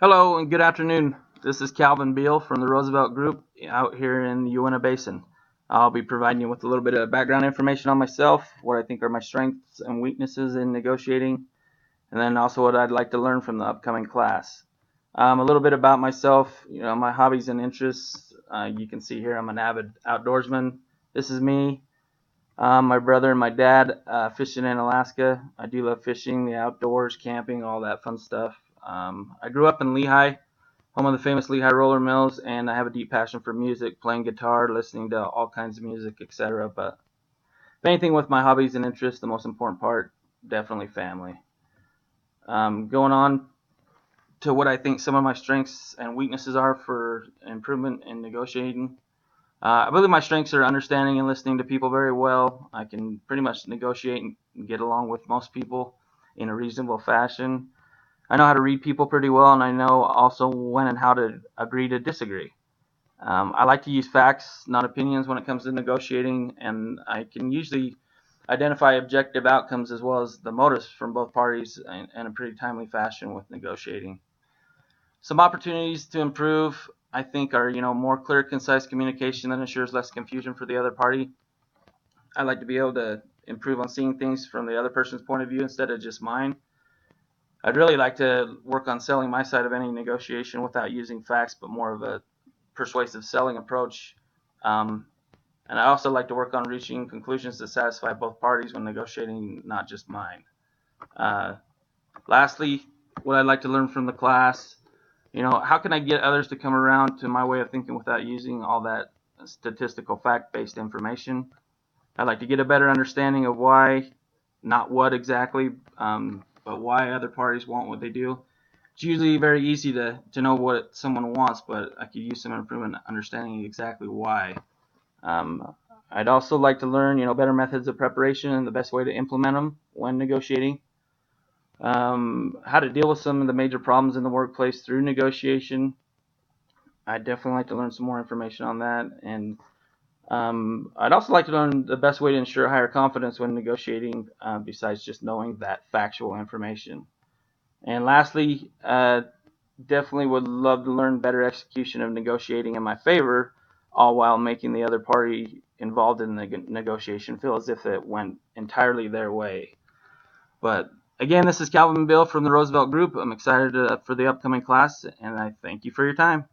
Hello and good afternoon. This is Calvin Beal from the Roosevelt Group out here in the Uinta Basin. I'll be providing you with a little bit of background information on myself, what I think are my strengths and weaknesses in negotiating, and then also what I'd like to learn from the upcoming class. A little bit about myself, my hobbies and interests. You can see here I'm an avid outdoorsman. This is me. My brother and my dad fishing in Alaska. I do love fishing, the outdoors, camping, all that fun stuff. I grew up in Lehigh, home of the famous Lehigh roller mills, and I have a deep passion for music, playing guitar, listening to all kinds of music, etc. But if anything with my hobbies and interests, the most important part, definitely family. Going on to what I think some of my strengths and weaknesses are for improvement in negotiating. I believe my strengths are understanding and listening to people very well. I can pretty much negotiate and get along with most people in a reasonable fashion. I know how to read people pretty well, and I know also when and how to agree to disagree. I like to use facts, not opinions, when it comes to negotiating, and I can usually identify objective outcomes as well as the motives from both parties in a pretty timely fashion with negotiating. Some opportunities to improve, I think, are more clear, concise communication that ensures less confusion for the other party. I like to be able to improve on seeing things from the other person's point of view instead of just mine. I'd really like to work on selling my side of any negotiation without using facts, but more of a persuasive selling approach. And I also like to work on reaching conclusions that satisfy both parties when negotiating, not just mine. Uh, Lastly, what I'd like to learn from the class, how can I get others to come around to my way of thinking without using all that statistical fact-based information? I'd like to get a better understanding of why, not what exactly, but why other parties want what they do. It's usually very easy to know what someone wants, but I could use some improvement in understanding exactly why. Um, I'd also like to learn, better methods of preparation and the best way to implement them when negotiating. How to deal with some of the major problems in the workplace through negotiation. I'd definitely like to learn some more information on that. And I'd also like to learn the best way to ensure higher confidence when negotiating, besides just knowing that factual information. And lastly, definitely would love to learn better execution of negotiating in my favor, all while making the other party involved in the negotiation feel as if it went entirely their way. But again, this is Calvin Bill from the Roosevelt Group. I'm excited for the upcoming class, and I thank you for your time.